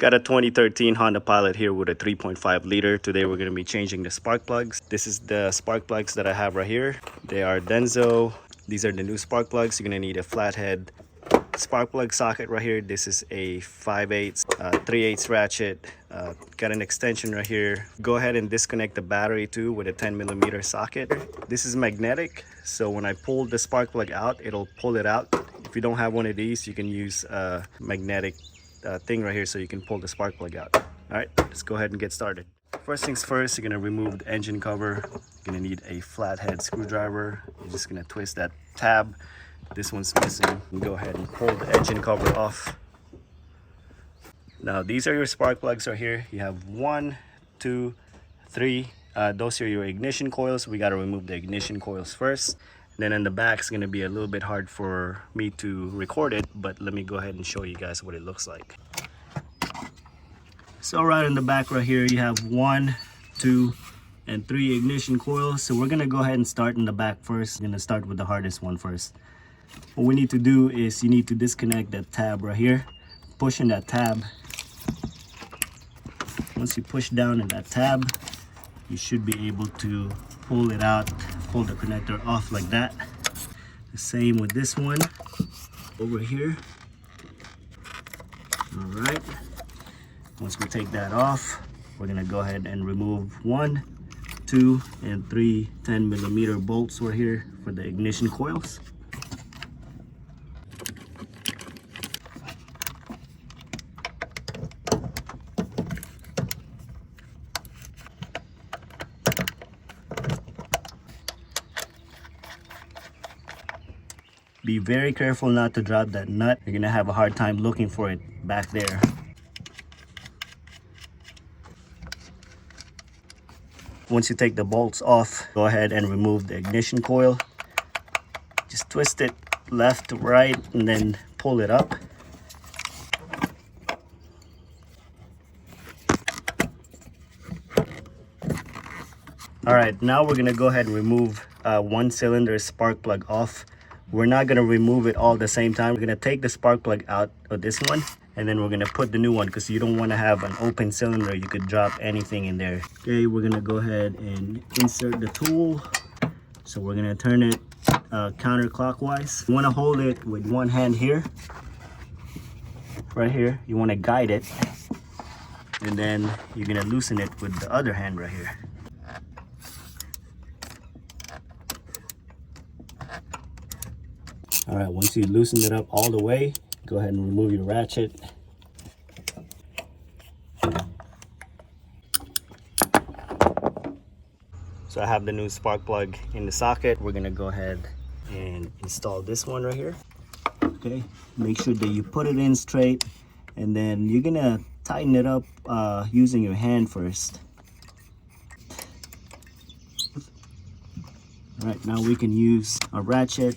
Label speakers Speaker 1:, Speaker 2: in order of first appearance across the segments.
Speaker 1: Got a 2013 Honda Pilot here with a 3.5 liter. Today we're going to be changing the spark plugs. This is the spark plugs that I have right here. They are Denso. These are the new spark plugs. You're going to need a flathead spark plug socket right here. This is a 5/8 3/8 ratchet. Got an extension right here. Go ahead and disconnect the battery too with a 10mm socket. This is magnetic, so when I pull the spark plug out, it'll pull it out. If you don't have one of these, you can use a magnetic thing right here so you can pull the spark plug out. All right, let's go ahead and get started. First things first, you're gonna remove the engine cover. You're gonna need a flathead screwdriver. You're just gonna twist that tab. This one's missing. Go ahead and pull the engine cover off. Now these are your spark plugs right here. You have 1, 2, 3. Those are your ignition coils. We got to remove the ignition coils first. Then in the back, it's going to be a little bit hard for me to record it, but let me go ahead and show you guys what it looks like. So right in the back right here, you have 1, 2, and 3 ignition coils. So we're going to go ahead and start in the back first. I'm going to start with the hardest one first. What we need to do is you need to disconnect that tab right here. Push in that tab. Once you push down in that tab, you should be able to pull it out, pull the connector off like that. The same with this one over here. All right. Once we take that off, we're gonna go ahead and remove 1, 2, and 3 10mm bolts right here for the ignition coils. Be very careful not to drop that nut. You're gonna have a hard time looking for it back there. Once you take the bolts off, go ahead and remove the ignition coil. Just twist it left to right and then pull it up. All right, now we're gonna go ahead and remove one cylinder spark plug off. We're not gonna remove it all at the same time. We're gonna take the spark plug out of this one, and then we're gonna put the new one because you don't wanna have an open cylinder. You could drop anything in there. Okay, we're gonna go ahead and insert the tool. So we're gonna turn it counterclockwise. You wanna hold it with one hand here, right here. You wanna guide it, and then you're gonna loosen it with the other hand right here. All right, once you loosen it up all the way, go ahead and remove your ratchet. So I have the new spark plug in the socket. We're gonna go ahead and install this one right here. Okay, make sure that you put it in straight, and then you're gonna tighten it up using your hand first. All right, now we can use a ratchet,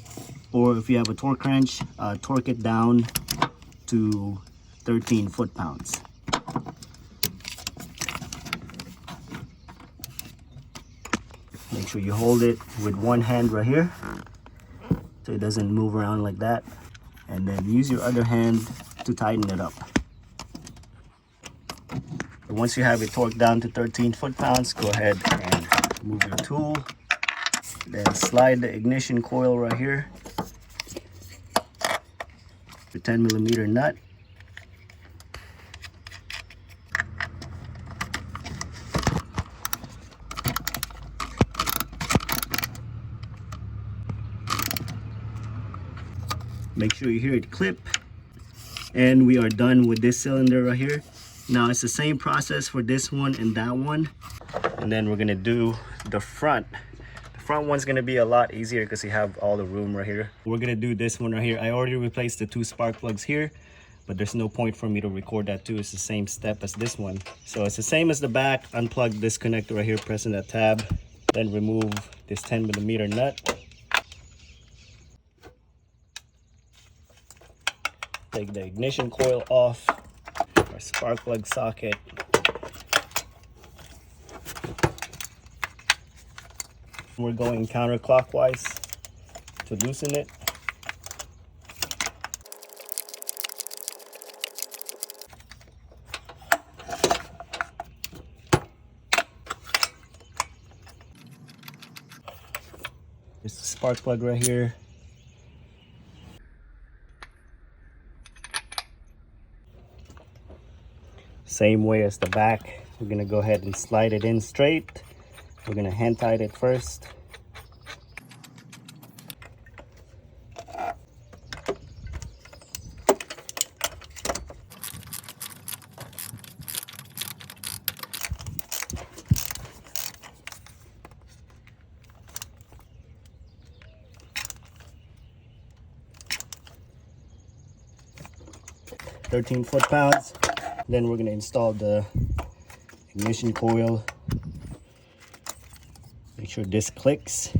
Speaker 1: or if you have a torque wrench, torque it down to 13 foot-pounds. Make sure you hold it with one hand right here so it doesn't move around like that, and then use your other hand to tighten it up. Once you have it torqued down to 13 foot-pounds, go ahead and move your tool, then slide the ignition coil right here, the 10mm nut. Make sure you hear it clip, and we are done with this cylinder right here. Now it's the same process for this one and that one, and then we're gonna do the front. The front one's gonna be a lot easier because you have all the room right here. We're gonna do this one right here. I already replaced the 2 spark plugs here, but there's no point for me to record that too. It's the same step as this one. So it's the same as the back. Unplug this connector right here, pressing that tab, then remove this 10mm nut. Take the ignition coil off, our spark plug socket. We're going counterclockwise to loosen it. spark plug right here. Same way as the back. We're gonna go ahead and slide it in straight. We're gonna hand tighten it first. Thirteen foot-pounds. Then we're gonna install the ignition coil. Make sure this clicks.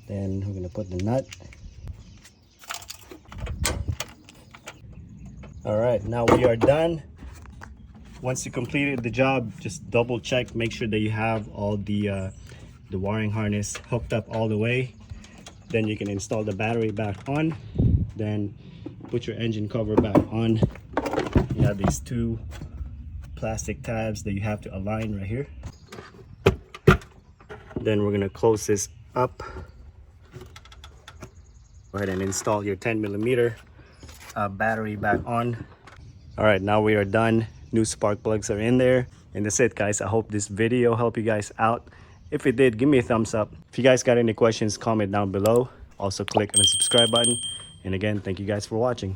Speaker 1: Then we're gonna put the nut. All right, now we are done. Once you completed the job, just double check, make sure that you have all the wiring harness hooked up all the way. Then you can install the battery back on. Then put your engine cover back on. You have these two plastic tabs that you have to align right here. Then we're gonna close this up. Go ahead and install your 10mm battery back on. All right, now we are done. New spark plugs are in there. And that's it, guys. I hope this video helped you guys out. If it did, give me a thumbs up. If you guys got any questions, comment down below. Also click on the subscribe button. And again, thank you guys for watching.